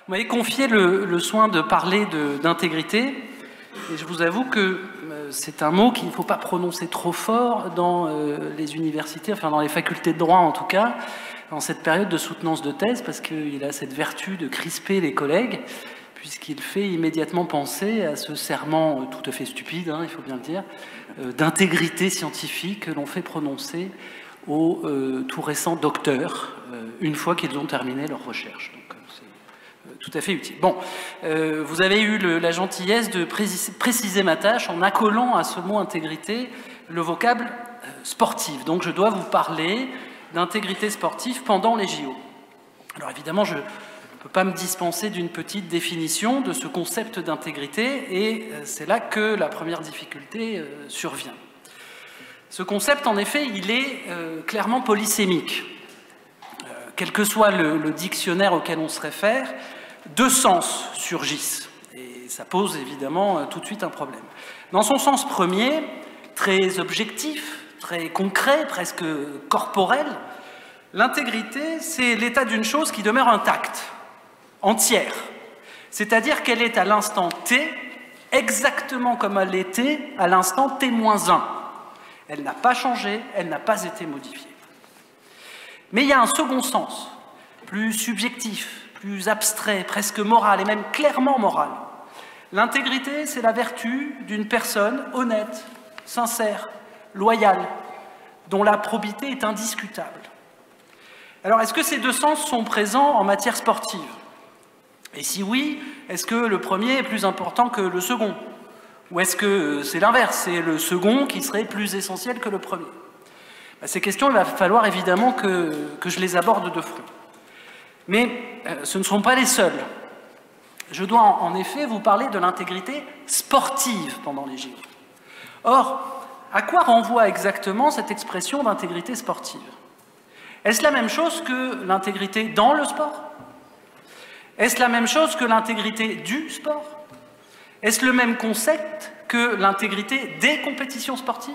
Vous m'avez confié le soin de parler d'intégrité, et je vous avoue que c'est un mot qu'il ne faut pas prononcer trop fort dans les universités, enfin dans les facultés de droit en tout cas, dans cette période de soutenance de thèse, parce qu'il a cette vertu de crisper les collègues, puisqu'il fait immédiatement penser à ce serment tout à fait stupide, hein, il faut bien le dire, d'intégrité scientifique que l'on fait prononcer aux tout récents docteurs, une fois qu'ils ont terminé leur recherche. Donc c'est tout à fait utile. Bon, vous avez eu la gentillesse de préciser ma tâche en accolant à ce mot intégrité le vocable sportive. Donc je dois vous parler d'intégrité sportive pendant les JO. Alors évidemment, je ne peux pas me dispenser d'une petite définition de ce concept d'intégrité, et c'est là que la première difficulté survient. Ce concept, en effet, il est clairement polysémique. Quel que soit le dictionnaire auquel on se réfère, deux sens surgissent, et ça pose évidemment tout de suite un problème. Dans son sens premier, très objectif, très concret, presque corporel, l'intégrité, c'est l'état d'une chose qui demeure intacte, entière, c'est-à-dire qu'elle est à l'instant T exactement comme elle était à l'instant T-1. Elle n'a pas changé, elle n'a pas été modifiée. Mais il y a un second sens, plus subjectif, plus abstrait, presque moral, et même clairement moral. L'intégrité, c'est la vertu d'une personne honnête, sincère, loyale, dont la probité est indiscutable. Alors, est-ce que ces deux sens sont présents en matière sportive? Et si oui, est-ce que le premier est plus important que le second? Ou est-ce que c'est l'inverse, c'est le second qui serait plus essentiel que le premier? Ces questions, il va falloir évidemment que je les aborde de front. Mais ce ne sont pas les seules. Je dois en effet vous parler de l'intégrité sportive pendant les JO. Or, à quoi renvoie exactement cette expression d'intégrité sportive? Est-ce la même chose que l'intégrité dans le sport? Est-ce la même chose que l'intégrité du sport? Est-ce le même concept que l'intégrité des compétitions sportives?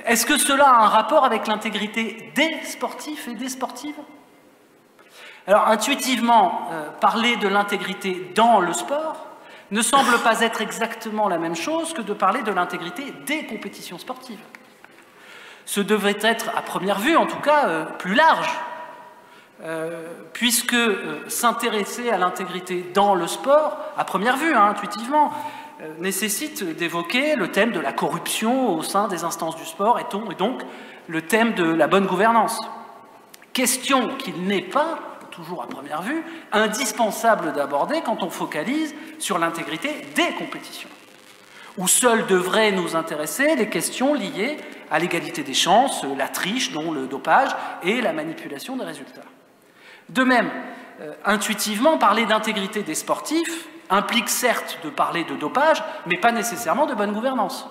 Est-ce que cela a un rapport avec l'intégrité des sportifs et des sportives? Alors, intuitivement, parler de l'intégrité dans le sport ne semble pas être exactement la même chose que de parler de l'intégrité des compétitions sportives. Ce devrait être, à première vue en tout cas, plus large, puisque s'intéresser à l'intégrité dans le sport, à première vue, hein, intuitivement, nécessite d'évoquer le thème de la corruption au sein des instances du sport, et donc le thème de la bonne gouvernance. Question qu'il n'est pas, toujours à première vue, indispensable d'aborder quand on focalise sur l'intégrité des compétitions, où seules devraient nous intéresser les questions liées à l'égalité des chances, la triche, dont le dopage, et la manipulation des résultats. De même, intuitivement, parler d'intégrité des sportifs implique certes de parler de dopage, mais pas nécessairement de bonne gouvernance,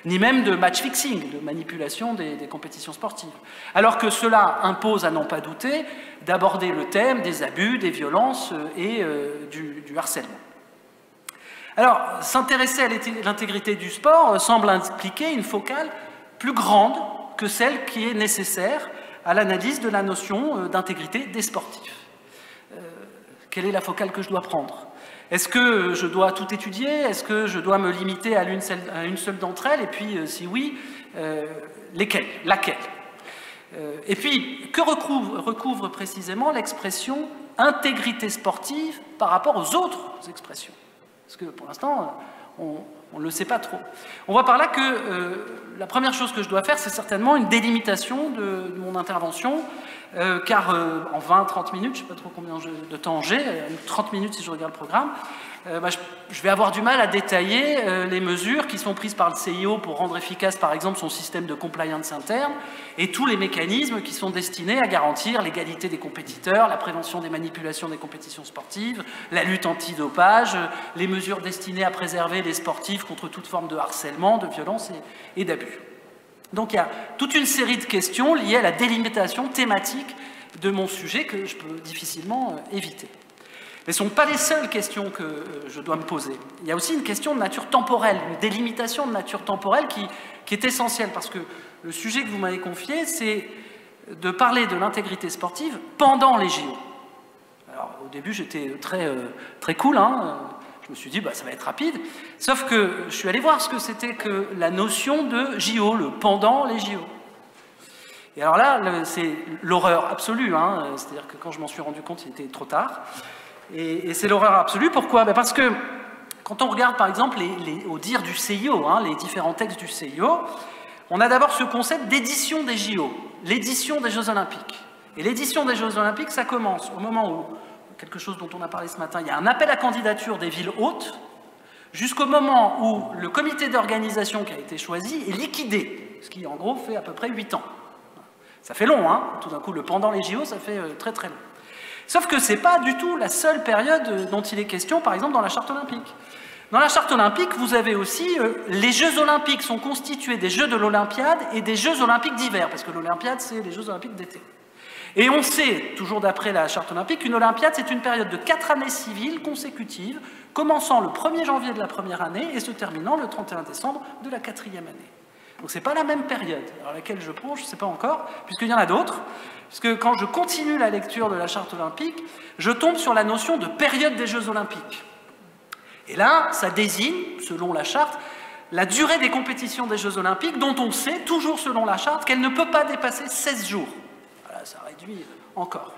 ni même de match fixing, de manipulation des compétitions sportives. Alors que cela impose, à n'en pas douter, d'aborder le thème des abus, des violences et du harcèlement. Alors, s'intéresser à l'intégrité du sport semble impliquer une focale plus grande que celle qui est nécessaire à l'analyse de la notion d'intégrité des sportifs. Quelle est la focale que je dois prendre? Est-ce que je dois tout étudier? Est-ce que je dois me limiter à une seule d'entre elles? Et puis, si oui, lesquelles? Laquelle? Et puis, que recouvre précisément l'expression intégrité sportive par rapport aux autres expressions? Parce que pour l'instant, on ne le sait pas trop. On voit par là que la première chose que je dois faire, c'est certainement une délimitation de mon intervention, car en 20-30 minutes, je ne sais pas trop combien de temps j'ai, 30 minutes si je regarde le programme, je vais avoir du mal à détailler les mesures qui sont prises par le CIO pour rendre efficace, par exemple, son système de compliance interne, et tous les mécanismes qui sont destinés à garantir l'égalité des compétiteurs, la prévention des manipulations des compétitions sportives, la lutte antidopage, les mesures destinées à préserver les sportifs contre toute forme de harcèlement, de violence et d'abus. Donc il y a toute une série de questions liées à la délimitation thématique de mon sujet que je peux difficilement éviter. Mais ce ne sont pas les seules questions que je dois me poser. Il y a aussi une question de nature temporelle, une délimitation de nature temporelle qui est essentielle, parce que le sujet que vous m'avez confié, c'est de parler de l'intégrité sportive pendant les JO. Alors, au début, j'étais très cool, hein. Je me suis dit, bah, ça va être rapide. Sauf que je suis allé voir ce que c'était que la notion de JO, le pendant les JO. Et alors là, c'est l'horreur absolue, hein. C'est-à-dire que quand je m'en suis rendu compte, il était trop tard. Et c'est l'horreur absolue. Pourquoi? Ben parce que quand on regarde, par exemple, au dire du CIO, hein, les différents textes du CIO, on a d'abord ce concept d'édition des JO, l'édition des Jeux Olympiques. Et l'édition des Jeux Olympiques, ça commence au moment où, quelque chose dont on a parlé ce matin, il y a un appel à candidature des villes hôtes, jusqu'au moment où le comité d'organisation qui a été choisi est liquidé, ce qui en gros fait à peu près 8 ans. Ça fait long, hein. Tout d'un coup, le pendant les JO, ça fait très très long. Sauf que ce n'est pas du tout la seule période dont il est question, par exemple, dans la Charte olympique. Dans la Charte olympique, vous avez aussi les Jeux olympiques sont constitués des Jeux de l'Olympiade et des Jeux olympiques d'hiver, parce que l'Olympiade, c'est les Jeux olympiques d'été. Et on sait, toujours d'après la Charte olympique, qu'une Olympiade, c'est une période de 4 années civiles consécutives, commençant le 1er janvier de la première année et se terminant le 31 décembre de la 4e année. Donc ce n'est pas la même période. Alors laquelle je prends, je ne sais pas encore, puisqu'il y en a d'autres. Puisque quand je continue la lecture de la Charte olympique, je tombe sur la notion de période des Jeux olympiques. Et là, ça désigne, selon la Charte, la durée des compétitions des Jeux olympiques, dont on sait, toujours selon la Charte, qu'elle ne peut pas dépasser 16 jours. Voilà, ça réduit encore.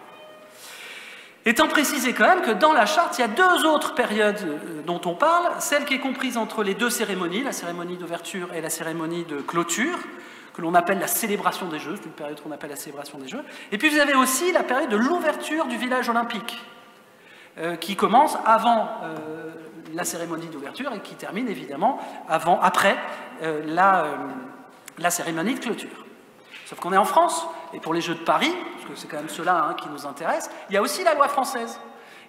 Étant précisé quand même que dans la Charte, il y a 2 autres périodes dont on parle, celle qui est comprise entre les 2 cérémonies, la cérémonie d'ouverture et la cérémonie de clôture, que l'on appelle la célébration des Jeux, c'est une période qu'on appelle la célébration des Jeux. Et puis vous avez aussi la période de l'ouverture du village olympique, qui commence avant la cérémonie d'ouverture et qui termine évidemment après la cérémonie de clôture. Sauf qu'on est en France, et pour les Jeux de Paris, parce que c'est quand même ceux-là qui nous intéressent, il y a aussi la loi française.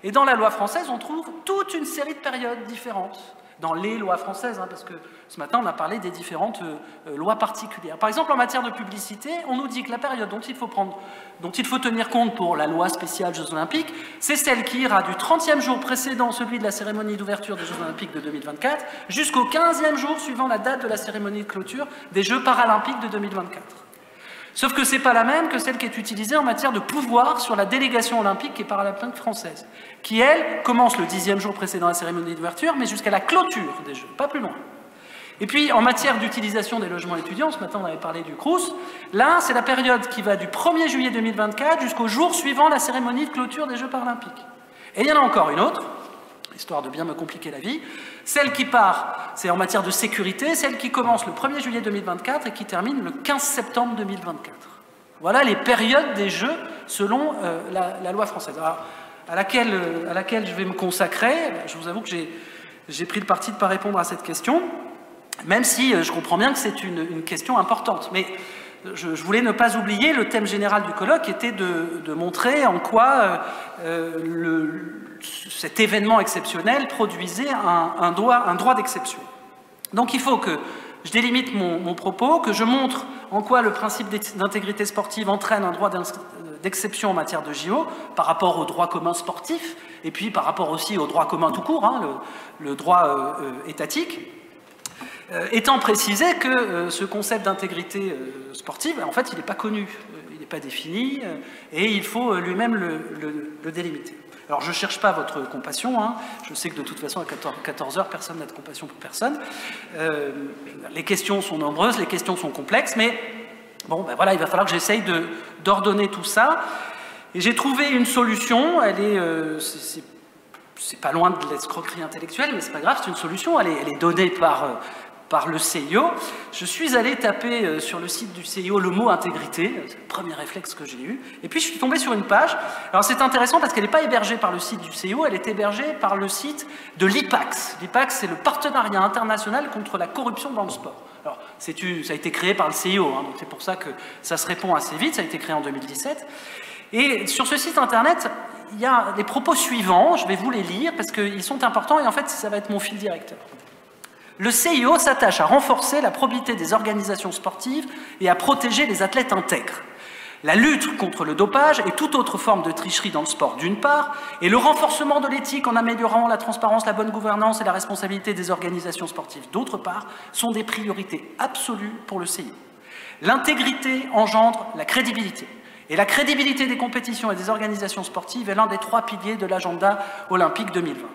Et dans la loi française, on trouve toute une série de périodes différentes. Dans les lois françaises, hein, parce que ce matin, on a parlé des différentes lois particulières. Par exemple, en matière de publicité, on nous dit que la période dont il faut tenir compte pour la loi spéciale Jeux Olympiques, c'est celle qui ira du 30e jour précédent celui de la cérémonie d'ouverture des Jeux Olympiques de 2024, jusqu'au 15e jour suivant la date de la cérémonie de clôture des Jeux Paralympiques de 2024. Sauf que ce n'est pas la même que celle qui est utilisée en matière de pouvoir sur la délégation olympique et paralympique française, qui, elle, commence le 10e jour précédant la cérémonie d'ouverture, mais jusqu'à la clôture des Jeux, pas plus loin. Et puis, en matière d'utilisation des logements étudiants, ce matin on avait parlé du Crous, là, c'est la période qui va du 1er juillet 2024 jusqu'au jour suivant la cérémonie de clôture des Jeux paralympiques. Et il y en a encore une autre, histoire de bien me compliquer la vie, celle qui part, c'est en matière de sécurité, celle qui commence le 1er juillet 2024 et qui termine le 15 septembre 2024. Voilà les périodes des Jeux selon la loi française. Alors, à laquelle je vais me consacrer, je vous avoue que j'ai pris le parti de ne pas répondre à cette question, même si je comprends bien que c'est une question importante. Mais je voulais ne pas oublier le thème général du colloque, qui était de montrer en quoi cet événement exceptionnel produisait un droit d'exception. Donc il faut que je délimite mon propos, que je montre en quoi le principe d'intégrité sportive entraîne un droit d'exception en matière de JO par rapport au droit commun sportif et puis par rapport aussi au droit commun tout court, hein, le droit étatique. Étant précisé que ce concept d'intégrité sportive, en fait, il n'est pas connu, il n'est pas défini, et il faut lui-même le délimiter. Alors, je ne cherche pas votre compassion, hein. Je sais que de toute façon, à 14 heures, personne n'a de compassion pour personne. Les questions sont nombreuses, les questions sont complexes, mais bon, ben voilà, il va falloir que j'essaye d'ordonner tout ça. Et j'ai trouvé une solution, elle est... c'est pas loin de l'escroquerie intellectuelle, mais c'est pas grave, c'est une solution, elle est donnée par le CIO. Je suis allé taper sur le site du CIO le mot intégrité, c'est le premier réflexe que j'ai eu, et puis je suis tombé sur une page. Alors c'est intéressant parce qu'elle n'est pas hébergée par le site du CIO, elle est hébergée par le site de l'IPAX. L'IPAX, c'est le partenariat international contre la corruption dans le sport. Alors ça a été créé par le CIO, hein, donc c'est pour ça que ça se répond assez vite, ça a été créé en 2017. Et sur ce site internet, il y a les propos suivants, je vais vous les lire parce qu'ils sont importants et en fait ça va être mon fil directeur. Le CIO s'attache à renforcer la probité des organisations sportives et à protéger les athlètes intègres. La lutte contre le dopage et toute autre forme de tricherie dans le sport d'une part, et le renforcement de l'éthique en améliorant la transparence, la bonne gouvernance et la responsabilité des organisations sportives d'autre part, sont des priorités absolues pour le CIO. L'intégrité engendre la crédibilité. Et la crédibilité des compétitions et des organisations sportives est l'un des 3 piliers de l'agenda olympique 2020.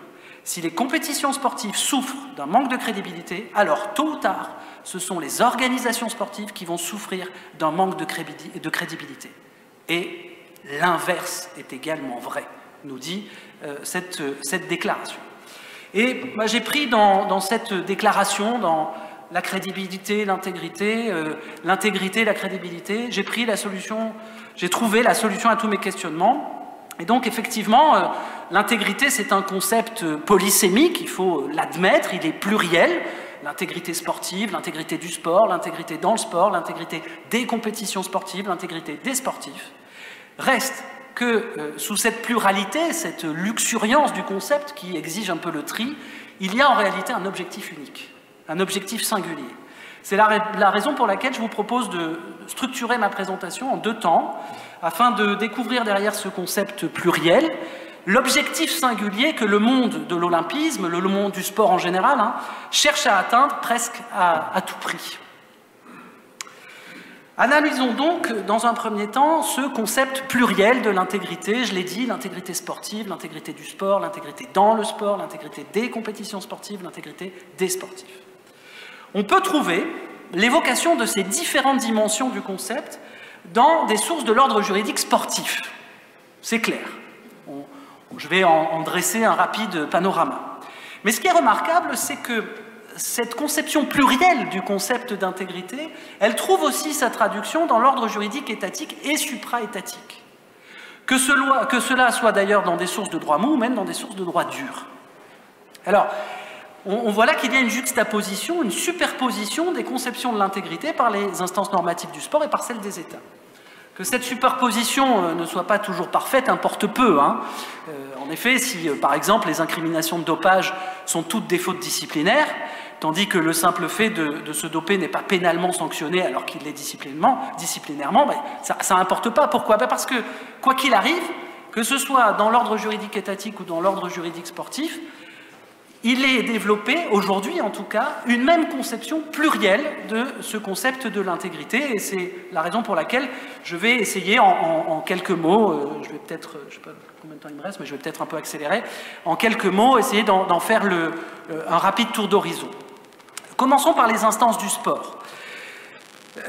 Si les compétitions sportives souffrent d'un manque de crédibilité, alors tôt ou tard, ce sont les organisations sportives qui vont souffrir d'un manque de crédibilité. Et l'inverse est également vrai, nous dit cette déclaration. Et j'ai pris dans cette déclaration, dans la crédibilité, l'intégrité, la crédibilité, j'ai trouvé la solution à tous mes questionnements. Et donc, effectivement, l'intégrité, c'est un concept polysémique, il faut l'admettre, il est pluriel. L'intégrité sportive, l'intégrité du sport, l'intégrité dans le sport, l'intégrité des compétitions sportives, l'intégrité des sportifs. Reste que sous cette pluralité, cette luxuriance du concept qui exige un peu le tri, il y a en réalité un objectif unique, un objectif singulier. C'est la raison pour laquelle je vous propose de structurer ma présentation en 2 temps, afin de découvrir derrière ce concept pluriel l'objectif singulier que le monde de l'olympisme, le monde du sport en général, cherche à atteindre presque à tout prix. Analysons donc dans un premier temps ce concept pluriel de l'intégrité, je l'ai dit, l'intégrité sportive, l'intégrité du sport, l'intégrité dans le sport, l'intégrité des compétitions sportives, l'intégrité des sportifs. On peut trouver l'évocation de ces différentes dimensions du concept dans des sources de l'ordre juridique sportif. C'est clair. Je vais en dresser un rapide panorama. Mais ce qui est remarquable, c'est que cette conception plurielle du concept d'intégrité, elle trouve aussi sa traduction dans l'ordre juridique étatique et supra-étatique. Que cela soit d'ailleurs dans des sources de droit mou ou même dans des sources de droit dur. Alors, on voit là qu'il y a une juxtaposition, une superposition des conceptions de l'intégrité par les instances normatives du sport et par celles des États. Que cette superposition ne soit pas toujours parfaite importe peu. En effet, si par exemple les incriminations de dopage sont toutes des fautes disciplinaires, tandis que le simple fait de se doper n'est pas pénalement sanctionné alors qu'il l'est disciplinairement, ça n'importe pas. Pourquoi? Parce que, quoi qu'il arrive, que ce soit dans l'ordre juridique étatique ou dans l'ordre juridique sportif, il est développé, aujourd'hui en tout cas, une même conception plurielle de ce concept de l'intégrité, et c'est la raison pour laquelle je vais essayer en quelques mots, je vais peut-être, je ne sais pas combien de temps il me reste, mais je vais peut-être un peu accélérer, en quelques mots, essayer d'en faire un rapide tour d'horizon. Commençons par les instances du sport.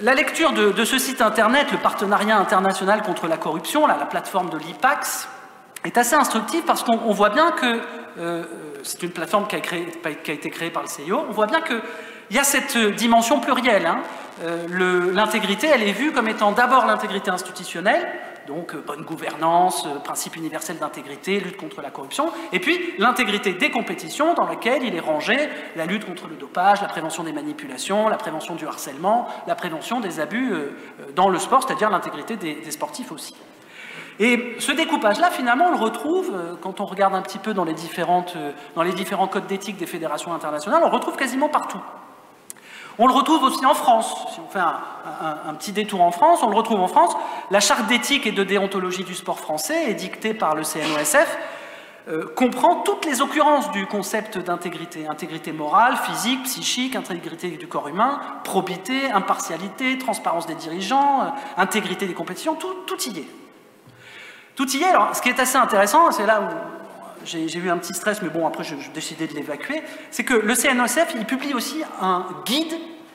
La lecture de ce site internet, le Partenariat international contre la corruption, la plateforme de l'IPAX, est assez instructive parce qu'on voit bien que c'est une plateforme qui a été créée par le CIO, on voit bien qu'il y a cette dimension plurielle. L'intégrité, elle est vue comme étant d'abord l'intégrité institutionnelle, donc bonne gouvernance, principe universel d'intégrité, lutte contre la corruption, et puis l'intégrité des compétitions dans laquelle il est rangé la lutte contre le dopage, la prévention des manipulations, la prévention du harcèlement, la prévention des abus dans le sport, c'est-à-dire l'intégrité des sportifs aussi. Et ce découpage-là, finalement, on le retrouve, quand on regarde un petit peu dans les différents codes d'éthique des fédérations internationales, on le retrouve quasiment partout. On le retrouve aussi en France. Si on fait un petit détour en France, on le retrouve en France. La charte d'éthique et de déontologie du sport français, édictée par le CNOSF, comprend toutes les occurrences du concept d'intégrité. Intégrité morale, physique, psychique, intégrité du corps humain, probité, impartialité, transparence des dirigeants, intégrité des compétitions, tout y est. Tout y est. Alors, ce qui est assez intéressant, c'est là où j'ai eu un petit stress, mais bon, après, j'ai décidé de l'évacuer, c'est que le CNOSF, il publie aussi un guide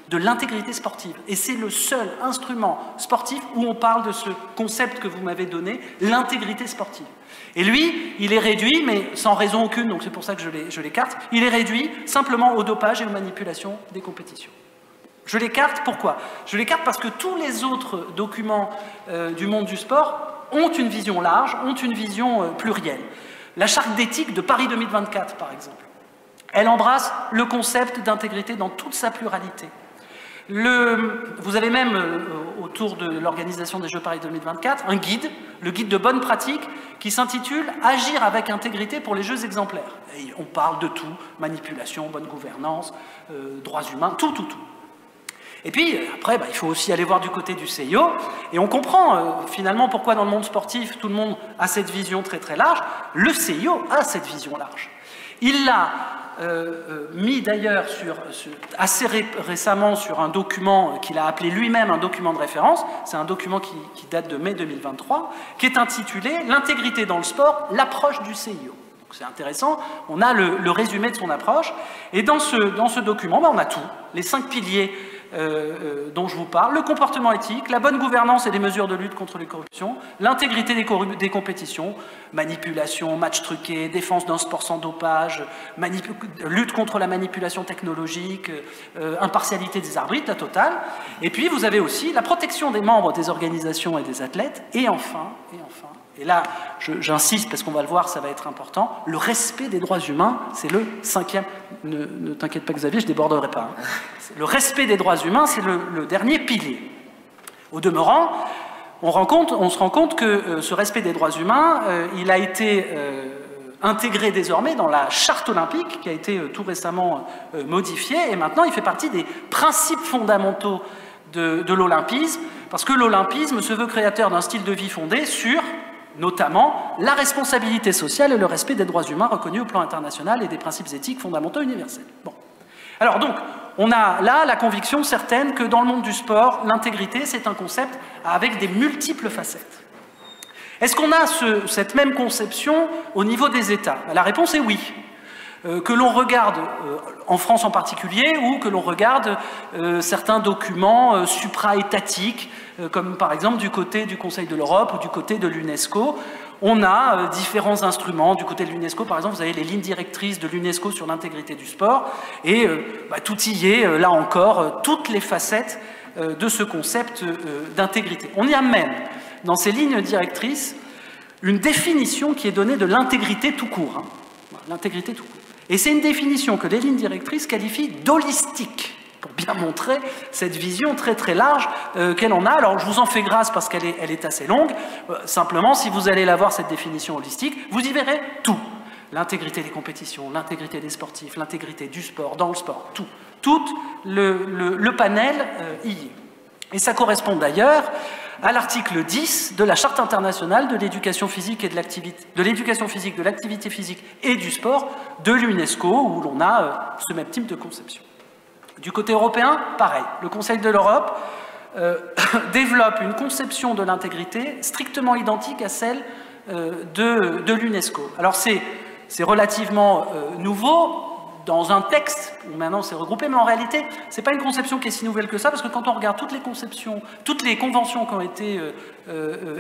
de l'intégrité sportive. Et c'est le seul instrument sportif où on parle de ce concept que vous m'avez donné, l'intégrité sportive. Et lui, il est réduit, mais sans raison aucune, donc c'est pour ça que je l'écarte, il est réduit simplement au dopage et aux manipulations des compétitions. Je l'écarte, pourquoi? Je l'écarte parce que tous les autres documents du monde du sport ont une vision large, ont une vision plurielle. La charte d'éthique de Paris 2024, par exemple, elle embrasse le concept d'intégrité dans toute sa pluralité. Vous avez même, autour de l'organisation des Jeux Paris 2024, un guide, le guide de bonne pratique, qui s'intitule « Agir avec intégrité pour les Jeux exemplaires ». Et on parle de tout, manipulation, bonne gouvernance, droits humains, tout. Et puis, après, il faut aussi aller voir du côté du CIO, et on comprend finalement pourquoi dans le monde sportif, tout le monde a cette vision très très large. Le CIO a cette vision large. Il l'a mis d'ailleurs assez récemment sur un document qu'il a appelé lui-même un document de référence. C'est un document qui date de mai 2023, qui est intitulé « L'intégrité dans le sport, l'approche du CIO ». C'est intéressant, on a le résumé de son approche, et dans ce document, on a tout, les 5 piliers dont je vous parle, le comportement éthique, la bonne gouvernance et les mesures de lutte contre les corruptions, l'intégrité des compétitions, manipulation, match truqué, défense d'un sport sans dopage, lutte contre la manipulation technologique, impartialité des arbitres, la totale. Et puis vous avez aussi la protection des membres des organisations et des athlètes, et enfin, et là j'insiste parce qu'on va le voir, ça va être important, le respect des droits humains, c'est le 5e, ne t'inquiète pas Xavier, je ne déborderai pas. Hein. Le respect des droits humains, c'est le dernier pilier. Au demeurant, on se rend compte que ce respect des droits humains, il a été intégré désormais dans la charte olympique, qui a été tout récemment modifiée, et maintenant il fait partie des principes fondamentaux de l'olympisme, parce que l'olympisme se veut créateur d'un style de vie fondé sur, notamment, la responsabilité sociale et le respect des droits humains reconnus au plan international et des principes éthiques fondamentaux universels. Bon. Alors donc, on a là la conviction certaine que dans le monde du sport, l'intégrité, c'est un concept avec des multiples facettes. Est-ce qu'on a cette même conception au niveau des États? La réponse est oui. Que l'on regarde, en France en particulier, ou que l'on regarde certains documents supra-étatiques, comme par exemple du côté du Conseil de l'Europe ou du côté de l'UNESCO, on a différents instruments. Du côté de l'UNESCO, par exemple, vous avez les lignes directrices de l'UNESCO sur l'intégrité du sport, et tout y est, là encore, toutes les facettes de ce concept d'intégrité. On y a même, dans ces lignes directrices, une définition qui est donnée de l'intégrité tout court. Hein. L'intégrité tout court. Et c'est une définition que les lignes directrices qualifient d'holistique, pour bien montrer cette vision très très large qu'elle en a. Alors je vous en fais grâce parce qu'elle est assez longue. Simplement, si vous allez la voir, cette définition holistique, vous y verrez tout. L'intégrité des compétitions, l'intégrité des sportifs, l'intégrité du sport, dans le sport, tout. Tout le panel y est. Et ça correspond d'ailleurs à l'article 10 de la Charte internationale de l'éducation physique et de l'activité physique et du sport de l'UNESCO, où l'on a ce même type de conception. Du côté européen, pareil. Le Conseil de l'Europe développe une conception de l'intégrité strictement identique à celle de l'UNESCO. Alors c'est relativement nouveau dans un texte où maintenant c'est regroupé, mais en réalité, c'est pas une conception qui est si nouvelle que ça, parce que quand on regarde toutes les conceptions, toutes les conventions qui ont été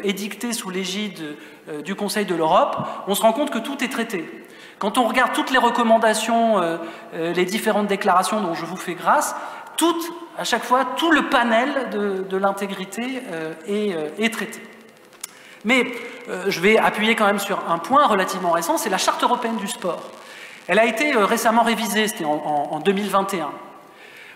édictées sous l'égide du Conseil de l'Europe, on se rend compte que tout est traité. Quand on regarde toutes les recommandations, les différentes déclarations dont je vous fais grâce, à chaque fois, tout le panel de l'intégrité est traité. Mais je vais appuyer quand même sur un point relativement récent, c'est la Charte européenne du sport. Elle a été récemment révisée, c'était en 2021.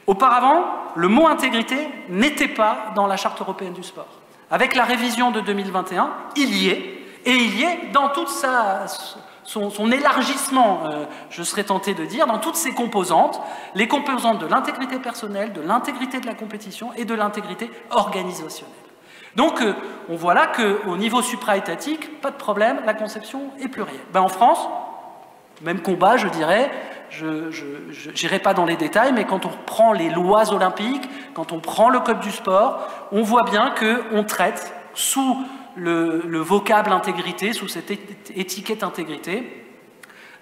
Auparavant, le mot intégrité n'était pas dans la Charte européenne du sport. Avec la révision de 2021, il y est, et il y est dans toute son élargissement, je serais tenté de dire, dans toutes ses composantes, les composantes de l'intégrité personnelle, de l'intégrité de la compétition et de l'intégrité organisationnelle. Donc, on voit là qu'au niveau supra-étatique, pas de problème, la conception est plurielle. En France, même combat, je dirais, je n'irai pas dans les détails, mais quand on prend les lois olympiques, quand on prend le code du sport, on voit bien qu'on traite sous le vocable intégrité, sous cette étiquette intégrité,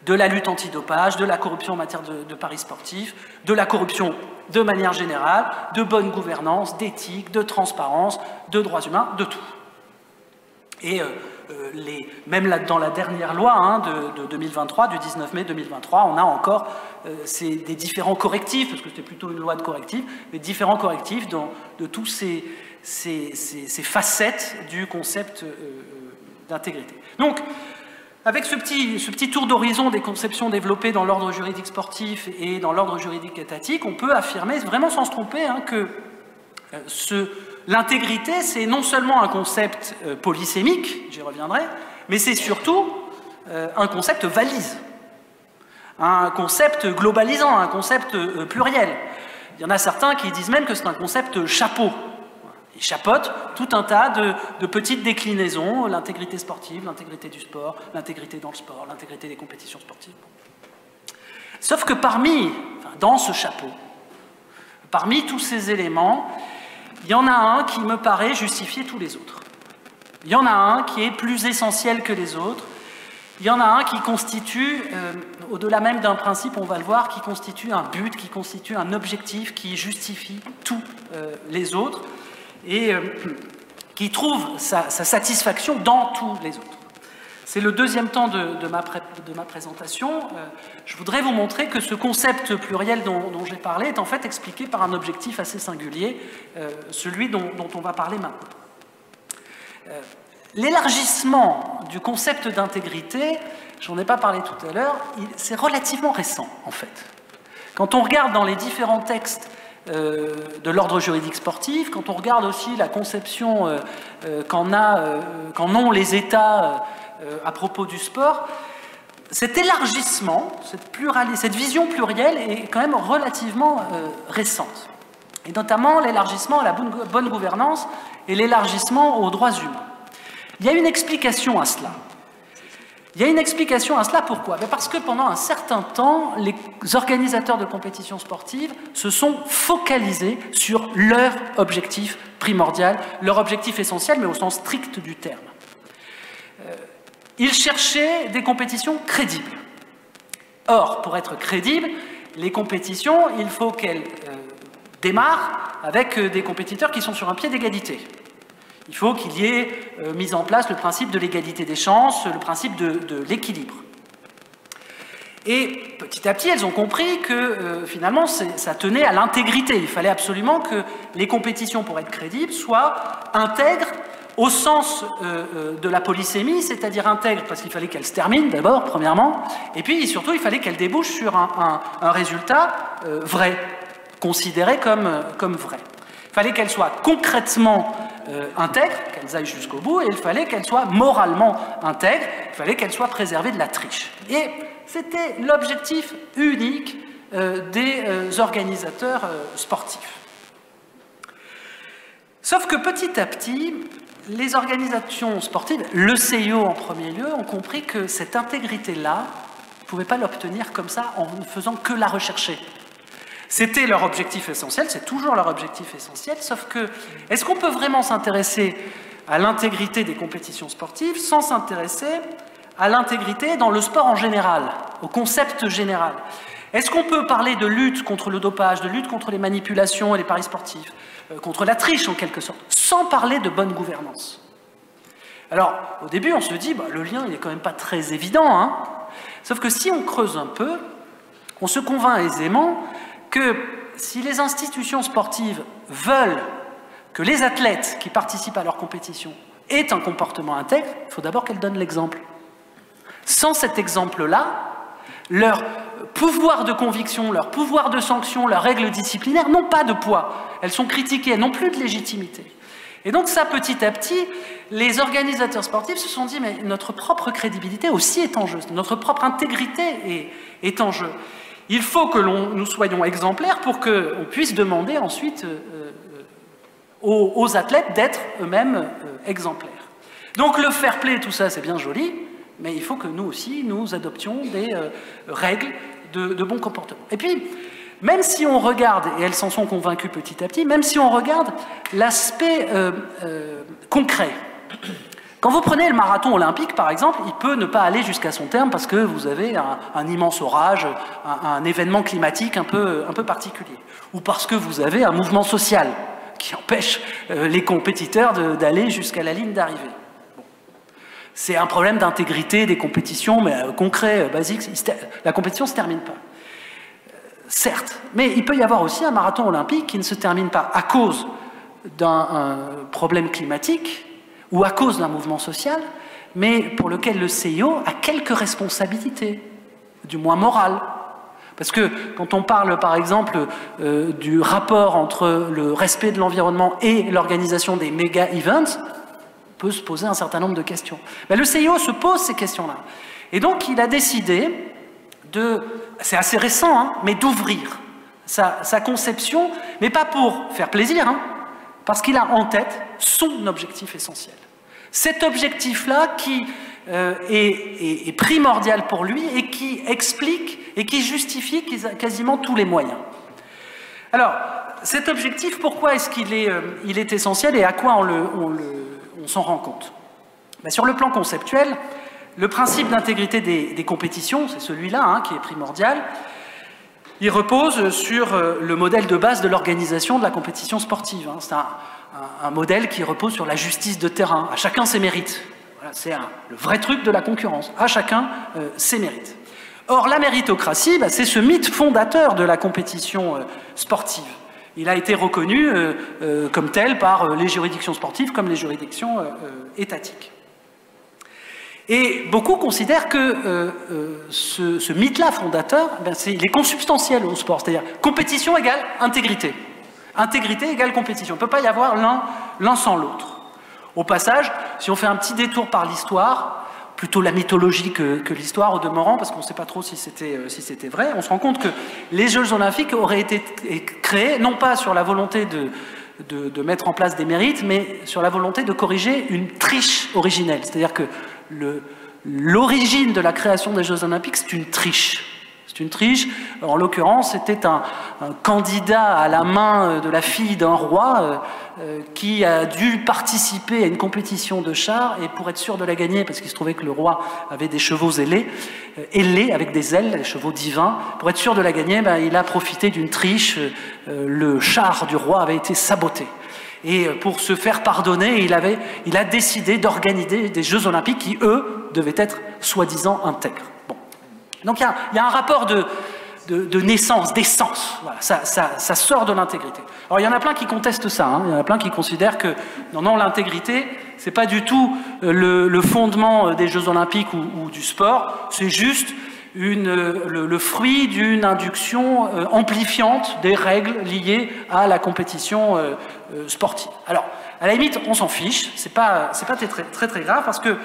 de la lutte antidopage, de la corruption en matière de paris sportifs, de la corruption de manière générale, de bonne gouvernance, d'éthique, de transparence, de droits humains, de tout. Et même là, dans la dernière loi de 2023, du 19 mai 2023, on a encore des différents correctifs, parce que c'était plutôt une loi de correctifs, mais différents correctifs de tous ces facettes du concept d'intégrité. Donc, avec ce petit tour d'horizon des conceptions développées dans l'ordre juridique sportif et dans l'ordre juridique étatique, on peut affirmer, vraiment sans se tromper, que l'intégrité, c'est non seulement un concept polysémique, j'y reviendrai, mais c'est surtout un concept valise, un concept globalisant, un concept pluriel. Il y en a certains qui disent même que c'est un concept chapeau. Il chapeaute tout un tas de petites déclinaisons, l'intégrité sportive, l'intégrité du sport, l'intégrité dans le sport, l'intégrité des compétitions sportives. Sauf que dans ce chapeau, parmi tous ces éléments, il y en a un qui me paraît justifier tous les autres. Il y en a un qui est plus essentiel que les autres. Il y en a un qui constitue, au-delà même d'un principe, on va le voir, qui constitue un but, qui constitue un objectif, qui justifie tous les autres et qui trouve sa satisfaction dans tous les autres. C'est le deuxième temps de ma présentation. Je voudrais vous montrer que ce concept pluriel dont j'ai parlé est en fait expliqué par un objectif assez singulier, celui dont on va parler maintenant. L'élargissement du concept d'intégrité, j'en ai pas parlé tout à l'heure, c'est relativement récent en fait. Quand on regarde dans les différents textes de l'ordre juridique sportif, quand on regarde aussi la conception qu'en ont les États à propos du sport, cet élargissement, cette vision plurielle est quand même relativement récente. Et notamment l'élargissement à la bonne gouvernance et l'élargissement aux droits humains. Il y a une explication à cela. Pourquoi? Parce que pendant un certain temps, les organisateurs de compétitions sportives se sont focalisés sur leur objectif primordial, leur objectif essentiel, mais au sens strict du terme. Ils cherchaient des compétitions crédibles. Or, pour être crédibles, les compétitions, il faut qu'elles démarrent avec des compétiteurs qui sont sur un pied d'égalité. Il faut qu'il y ait mis en place le principe de l'égalité des chances, le principe de l'équilibre. Et petit à petit, elles ont compris que finalement, ça tenait à l'intégrité. Il fallait absolument que les compétitions, pour être crédibles, soient intègres au sens de la polysémie, c'est-à-dire intègres parce qu'il fallait qu'elles se terminent d'abord, premièrement, et puis surtout, il fallait qu'elles débouchent sur un résultat vrai, considéré comme vrai. Il fallait qu'elles soient concrètement intègres, qu'elles aillent jusqu'au bout, et il fallait qu'elles soient moralement intègres, il fallait qu'elles soient préservées de la triche. Et c'était l'objectif unique des organisateurs sportifs. Sauf que petit à petit, les organisations sportives, le CIO en premier lieu, ont compris que cette intégrité-là, ils ne pouvaient pas l'obtenir comme ça en ne faisant que la rechercher. C'était leur objectif essentiel, c'est toujours leur objectif essentiel, sauf que, est-ce qu'on peut vraiment s'intéresser à l'intégrité des compétitions sportives sans s'intéresser à l'intégrité dans le sport en général, au concept général? Est-ce qu'on peut parler de lutte contre le dopage, de lutte contre les manipulations et les paris sportifs, contre la triche en quelque sorte, sans parler de bonne gouvernance? Alors, au début, on se dit, le lien, il n'est quand même pas très évident, hein. Sauf que si on creuse un peu, on se convainc aisément que si les institutions sportives veulent que les athlètes qui participent à leur compétition aient un comportement intègre, il faut d'abord qu'elles donnent l'exemple. Sans cet exemple-là, leur pouvoir de conviction, leur pouvoir de sanction, leurs règles disciplinaires n'ont pas de poids. Elles sont critiquées, elles n'ont plus de légitimité. Et donc ça, petit à petit, les organisateurs sportifs se sont dit, mais notre propre crédibilité aussi est en jeu, notre propre intégrité est en jeu. Il faut que nous soyons exemplaires pour qu'on puisse demander ensuite aux athlètes d'être eux-mêmes exemplaires. Donc le fair play, tout ça, c'est bien joli, mais il faut que nous aussi, nous adoptions des règles de bon comportement. Et puis, même si on regarde, et elles s'en sont convaincues petit à petit, même si on regarde l'aspect concret, quand vous prenez le marathon olympique, par exemple, il peut ne pas aller jusqu'à son terme parce que vous avez un immense orage, un événement climatique un peu particulier, ou parce que vous avez un mouvement social qui empêche les compétiteurs d'aller jusqu'à la ligne d'arrivée. Bon. C'est un problème d'intégrité des compétitions, mais concret, basique, la compétition ne se termine pas. Certes, mais il peut y avoir aussi un marathon olympique qui ne se termine pas à cause d'un problème climatique, ou à cause d'un mouvement social, mais pour lequel le CIO a quelques responsabilités, du moins morales. Parce que quand on parle, par exemple, du rapport entre le respect de l'environnement et l'organisation des méga-events, on peut se poser un certain nombre de questions. Mais le CIO se pose ces questions-là. Et donc, il a décidé c'est assez récent, hein, mais d'ouvrir sa conception, mais pas pour faire plaisir, hein, parce qu'il a en tête son objectif essentiel. Cet objectif-là qui est primordial pour lui et qui explique et qui justifie quasiment tous les moyens. Alors, cet objectif, pourquoi est-ce qu'il est essentiel et à quoi on s'en rend compte? Ben, sur le plan conceptuel, le principe d'intégrité des compétitions, c'est celui-là qui est primordial, il repose sur le modèle de base de l'organisation de la compétition sportive. C'est un modèle qui repose sur la justice de terrain, à chacun ses mérites. Voilà, c'est le vrai truc de la concurrence, à chacun ses mérites. Or, la méritocratie, c'est ce mythe fondateur de la compétition sportive. Il a été reconnu comme tel par les juridictions sportives comme les juridictions étatiques. Et beaucoup considèrent que ce mythe-là fondateur, il est consubstantiel au sport, c'est-à-dire compétition égale intégrité. Intégrité égale compétition. Il ne peut pas y avoir l'un sans l'autre. Au passage, si on fait un petit détour par l'histoire, plutôt la mythologie que l'histoire au demeurant, parce qu'on ne sait pas trop si c'était vrai, on se rend compte que les Jeux Olympiques auraient été créés, non pas sur la volonté de mettre en place des mérites, mais sur la volonté de corriger une triche originelle. C'est-à-dire que l'origine de la création des Jeux Olympiques, c'est une triche. C'est une triche. En l'occurrence, c'était un candidat à la main de la fille d'un roi qui a dû participer à une compétition de chars, et pour être sûr de la gagner, parce qu'il se trouvait que le roi avait des chevaux ailés avec des ailes, des chevaux divins, pour être sûr de la gagner, il a profité d'une triche. Le char du roi avait été saboté. Et pour se faire pardonner, il a décidé d'organiser des Jeux Olympiques qui, eux, devaient être soi-disant intègres. Bon. Donc il y a un rapport de naissance, d'essence. Voilà, ça sort de l'intégrité. Alors il y en a plein qui contestent ça. Il y en a plein qui considèrent que non, l'intégrité, c'est pas du tout le fondement des Jeux Olympiques ou du sport. C'est juste le fruit d'une induction amplifiante des règles liées à la compétition sportive. Alors, à la limite, on s'en fiche, c'est pas très grave, parce que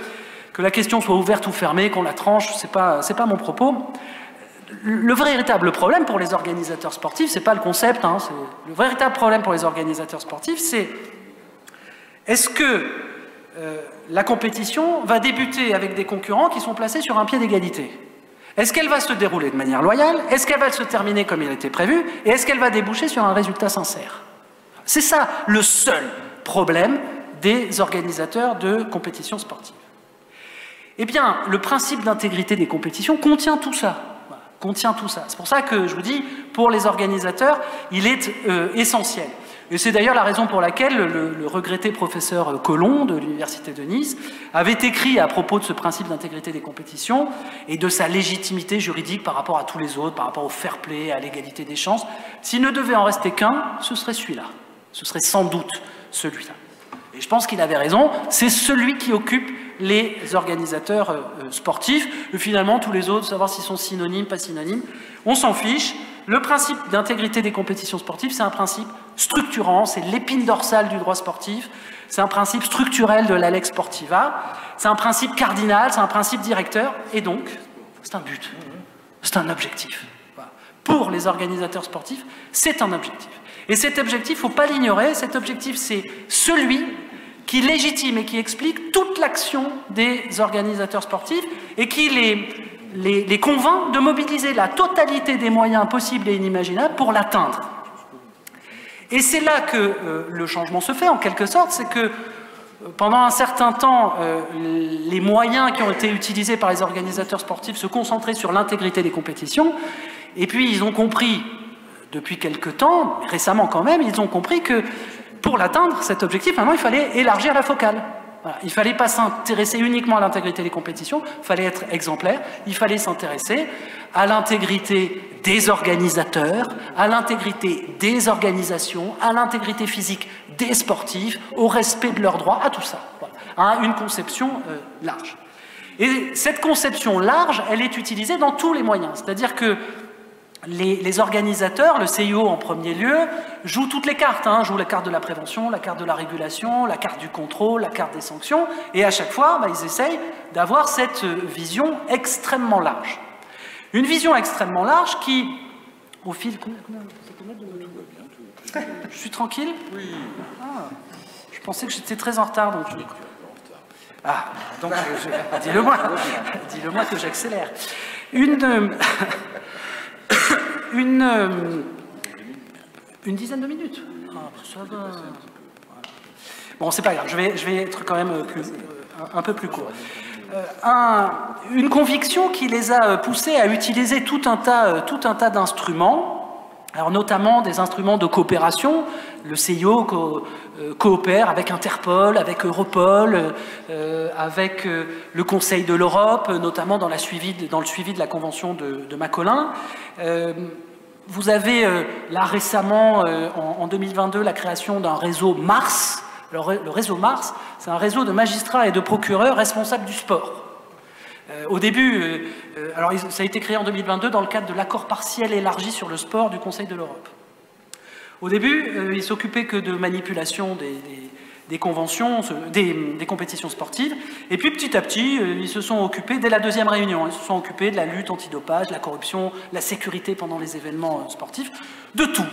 la question soit ouverte ou fermée, qu'on la tranche, c'est pas mon propos. Le véritable problème pour les organisateurs sportifs, c'est pas le concept, le véritable problème pour les organisateurs sportifs, c'est est-ce que la compétition va débuter avec des concurrents qui sont placés sur un pied d'égalité? Est-ce qu'elle va se dérouler de manière loyale? Est-ce qu'elle va se terminer comme il était prévu? Et est-ce qu'elle va déboucher sur un résultat sincère? C'est ça le seul problème des organisateurs de compétitions sportives. Eh bien, le principe d'intégrité des compétitions contient tout ça. Voilà, contient tout ça. C'est pour ça que je vous dis, pour les organisateurs, il est essentiel. Et c'est d'ailleurs la raison pour laquelle le regretté professeur Colomb de l'Université de Nice avait écrit à propos de ce principe d'intégrité des compétitions et de sa légitimité juridique par rapport à tous les autres, par rapport au fair play, à l'égalité des chances. S'il ne devait en rester qu'un, ce serait celui-là. Ce serait sans doute celui-là. Et je pense qu'il avait raison, c'est celui qui occupe les organisateurs sportifs. Et finalement, tous les autres, savoir s'ils sont synonymes, pas synonymes, on s'en fiche. Le principe d'intégrité des compétitions sportives, c'est un principe structurant, c'est l'épine dorsale du droit sportif, c'est un principe structurel de la lex sportiva, c'est un principe cardinal, c'est un principe directeur, et donc, c'est un but, c'est un objectif. Voilà. Pour les organisateurs sportifs, c'est un objectif. Et cet objectif, il ne faut pas l'ignorer, cet objectif, c'est celui qui légitime et qui explique toute l'action des organisateurs sportifs et qui les convainc de mobiliser la totalité des moyens possibles et inimaginables pour l'atteindre. Et c'est là que le changement se fait, en quelque sorte, c'est que pendant un certain temps, les moyens qui ont été utilisés par les organisateurs sportifs se concentraient sur l'intégrité des compétitions, et puis ils ont compris, depuis quelque temps, récemment quand même, ils ont compris que pour l'atteindre, cet objectif, maintenant, il fallait élargir la focale. Voilà. Il ne fallait pas s'intéresser uniquement à l'intégrité des compétitions, il fallait être exemplaire, il fallait s'intéresser à l'intégrité des organisateurs, à l'intégrité des organisations, à l'intégrité physique des sportifs, au respect de leurs droits, à tout ça. Voilà. À une conception large. Et cette conception large, elle est utilisée dans tous les moyens. C'est-à-dire que les organisateurs, le CIO en premier lieu, jouent toutes les cartes, jouent la carte de la prévention, la carte de la régulation, la carte du contrôle, la carte des sanctions, et à chaque fois, ils essayent d'avoir cette vision extrêmement large. Une vision extrêmement large qui, au fil... Je suis tranquille? Oui. Je pensais que j'étais très en retard, donc... donc dis-le-moi. Dis-le-moi que j'accélère. une dizaine de minutes. Ah, ça va. Bon, c'est pas grave, je vais être quand même un peu plus court. Une conviction qui les a poussés à utiliser tout un tas d'instruments, alors notamment des instruments de coopération. Le CIO coopère avec Interpol, avec Europol, avec le Conseil de l'Europe, notamment dans le suivi de la convention de Macolin. Vous avez là récemment, en 2022, la création d'un réseau Mars. Le réseau Mars, c'est un réseau de magistrats et de procureurs responsables du sport. Au début, alors ça a été créé en 2022 dans le cadre de l'accord partiel élargi sur le sport du Conseil de l'Europe. Au début, ils ne s'occupaient que de manipulation des conventions, des compétitions sportives. Et puis petit à petit, ils se sont occupés, dès la deuxième réunion, ils se sont occupés de la lutte antidopage, la corruption, la sécurité pendant les événements sportifs, de tout.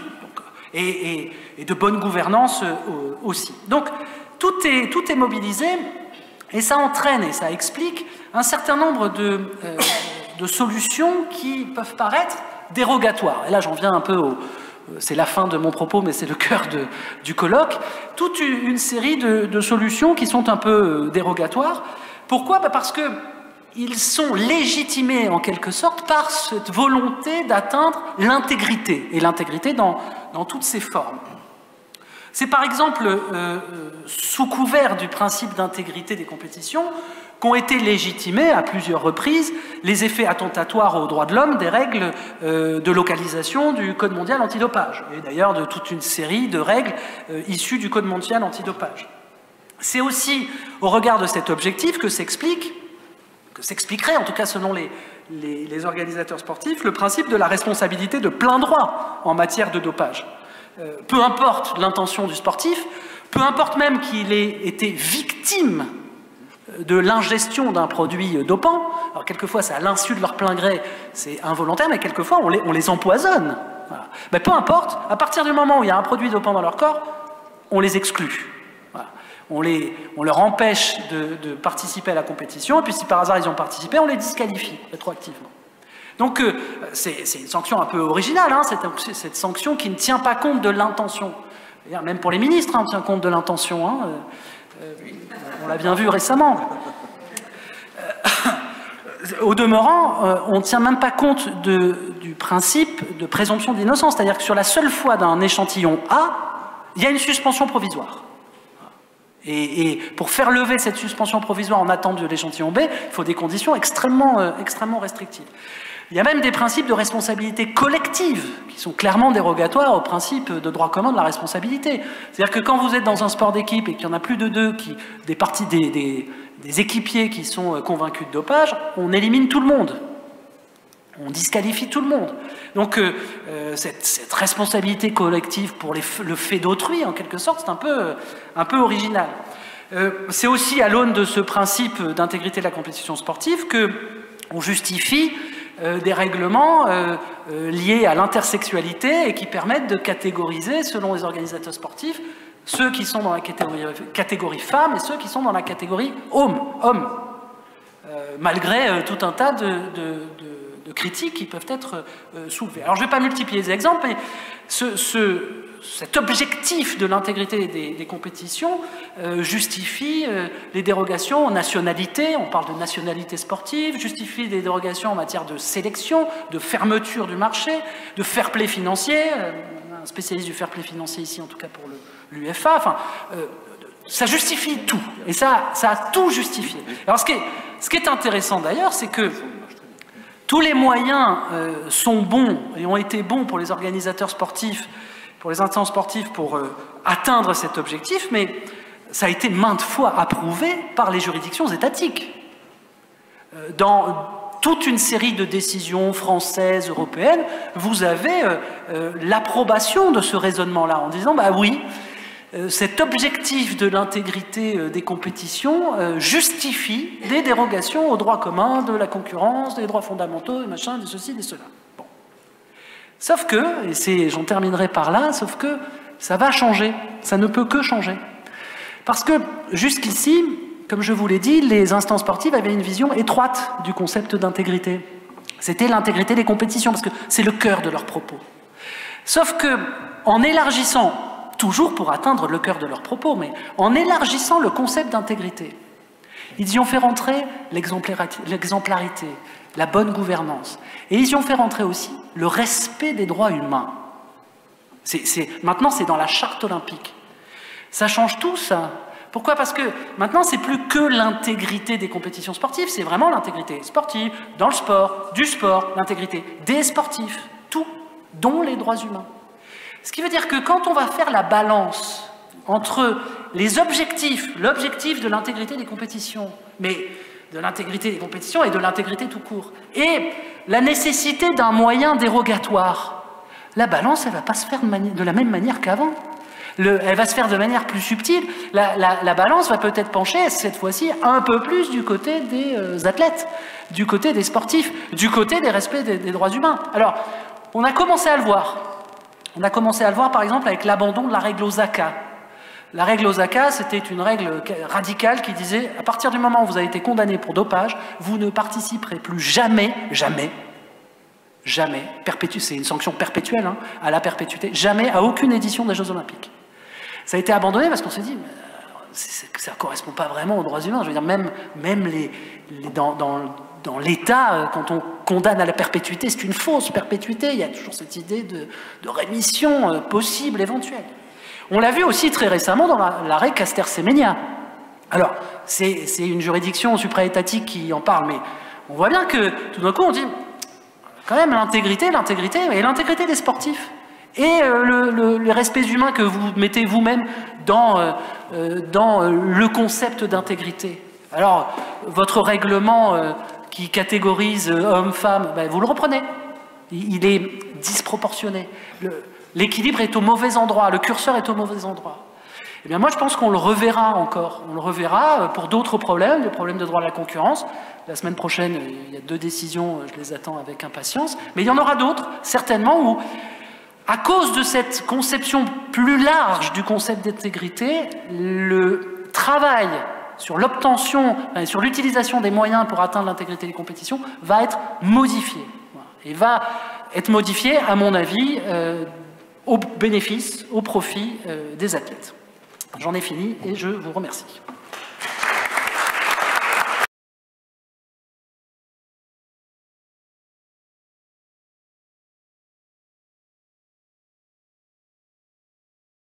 Et de bonne gouvernance aussi. Donc, tout est mobilisé, et ça entraîne et ça explique un certain nombre de solutions qui peuvent paraître dérogatoires. Et là, j'en viens un peu c'est la fin de mon propos, mais c'est le cœur du colloque. Toute une série de solutions qui sont un peu dérogatoires. Pourquoi? Parce que ils sont légitimés en quelque sorte par cette volonté d'atteindre l'intégrité, et l'intégrité dans toutes ses formes. C'est par exemple sous couvert du principe d'intégrité des compétitions qu'ont été légitimés à plusieurs reprises les effets attentatoires aux droits de l'homme des règles de localisation du Code mondial antidopage, et d'ailleurs de toute une série de règles issues du Code mondial antidopage. C'est aussi au regard de cet objectif que s'expliquerait, en tout cas selon les organisateurs sportifs, le principe de la responsabilité de plein droit en matière de dopage. Peu importe l'intention du sportif, peu importe même qu'il ait été victime de l'ingestion d'un produit dopant. Alors quelquefois c'est à l'insu de leur plein gré, c'est involontaire, mais quelquefois on les empoisonne. Voilà. Mais peu importe, à partir du moment où il y a un produit dopant dans leur corps, on les exclut. Voilà. On leur empêche de participer à la compétition, et puis si par hasard ils ont participé, on les disqualifie rétroactivement. Donc c'est une sanction un peu originale, hein, cette sanction qui ne tient pas compte de l'intention. Même pour les ministres, hein, on tient compte de l'intention. Hein, on l'a bien vu récemment. Au demeurant, on ne tient même pas compte du principe de présomption d'innocence, c'est-à-dire que sur la seule fois d'un échantillon A, il y a une suspension provisoire. Et pour faire lever cette suspension provisoire en attente de l'échantillon B, il faut des conditions extrêmement restrictives. Il y a même des principes de responsabilité collective qui sont clairement dérogatoires au principe de droit commun de la responsabilité. C'est-à-dire que quand vous êtes dans un sport d'équipe et qu'il y en a plus de deux, des équipiers qui sont convaincus de dopage, on élimine tout le monde. On disqualifie tout le monde. Donc cette responsabilité collective pour le fait d'autrui, en quelque sorte, c'est un peu original. C'est aussi à l'aune de ce principe d'intégrité de la compétition sportive qu'on justifie des règlements liés à l'intersexualité et qui permettent de catégoriser, selon les organisateurs sportifs, ceux qui sont dans la catégorie femmes et ceux qui sont dans la catégorie hommes. Malgré tout un tas de critiques qui peuvent être soulevées. Alors je ne vais pas multiplier les exemples, mais cet objectif de l'intégrité des compétitions justifie les dérogations aux nationalités, on parle de nationalité sportive, justifie des dérogations en matière de sélection, de fermeture du marché, de fair play financier, un spécialiste du fair play financier ici en tout cas pour l'UEFA, enfin, ça justifie tout, et ça a tout justifié. Alors ce qui est intéressant d'ailleurs, c'est que tous les moyens sont bons et ont été bons pour les organisateurs sportifs, pour les instances sportives pour atteindre cet objectif, mais ça a été maintes fois approuvé par les juridictions étatiques. Dans toute une série de décisions françaises, européennes, vous avez l'approbation de ce raisonnement-là, en disant, bah oui, cet objectif de l'intégrité des compétitions justifie des dérogations aux droits communs de la concurrence, des droits fondamentaux, des machins, des ceci, des cela. Bon. Sauf que, et j'en terminerai par là, sauf que ça va changer, ça ne peut que changer. Parce que jusqu'ici, comme je vous l'ai dit, les instances sportives avaient une vision étroite du concept d'intégrité. C'était l'intégrité des compétitions, parce que c'est le cœur de leurs propos. Sauf que, en élargissant, toujours pour atteindre le cœur de leurs propos, mais en élargissant le concept d'intégrité, ils y ont fait rentrer l'exemplarité, la bonne gouvernance. Et ils y ont fait rentrer aussi le respect des droits humains. Maintenant, c'est dans la charte olympique. Ça change tout, ça. Pourquoi? Parce que maintenant, c'est plus que l'intégrité des compétitions sportives, c'est vraiment l'intégrité sportive, dans le sport, du sport, l'intégrité des sportifs, tout, dont les droits humains. Ce qui veut dire que quand on va faire la balance entre les objectifs, l'objectif de l'intégrité des compétitions, mais de l'intégrité des compétitions et de l'intégrité tout court, et la nécessité d'un moyen dérogatoire, la balance, elle ne va pas se faire de la même manière qu'avant. Elle va se faire de manière plus subtile. La balance va peut-être pencher, cette fois-ci, un peu plus du côté des athlètes, du côté des sportifs, du côté des respects des droits humains. Alors, on a commencé à le voir. On a commencé à le voir, par exemple, avec l'abandon de la règle Osaka. La règle Osaka, c'était une règle radicale qui disait, à partir du moment où vous avez été condamné pour dopage, vous ne participerez plus jamais, c'est une sanction perpétuelle, hein, à la perpétuité, jamais à aucune édition des Jeux Olympiques. Ça a été abandonné parce qu'on s'est dit, ça ne correspond pas vraiment aux droits humains. Je veux dire, même dans l'État, quand on condamne à la perpétuité, c'est une fausse perpétuité. Il y a toujours cette idée de rémission possible, éventuelle. On l'a vu aussi très récemment dans l'arrêt Caster-Semenya. Alors, c'est une juridiction supraétatique qui en parle, mais on voit bien que tout d'un coup, on dit, quand même, l'intégrité des sportifs. Et le respect humain que vous mettez vous-même dans le concept d'intégrité. Alors, votre règlement qui catégorise hommes-femmes, ben, vous le reprenez. Il est disproportionné. L'équilibre est au mauvais endroit, le curseur est au mauvais endroit. Eh bien, moi, je pense qu'on le reverra encore. On le reverra pour d'autres problèmes, des problèmes de droit de la concurrence. La semaine prochaine, il y a 2 décisions, je les attends avec impatience. Mais il y en aura d'autres, certainement, où, à cause de cette conception plus large du concept d'intégrité, le travail sur l'obtention, sur l'utilisation des moyens pour atteindre l'intégrité des compétitions va être modifié. Et va être modifié, à mon avis, au bénéfice, au profit des athlètes. J'en ai fini et je vous remercie.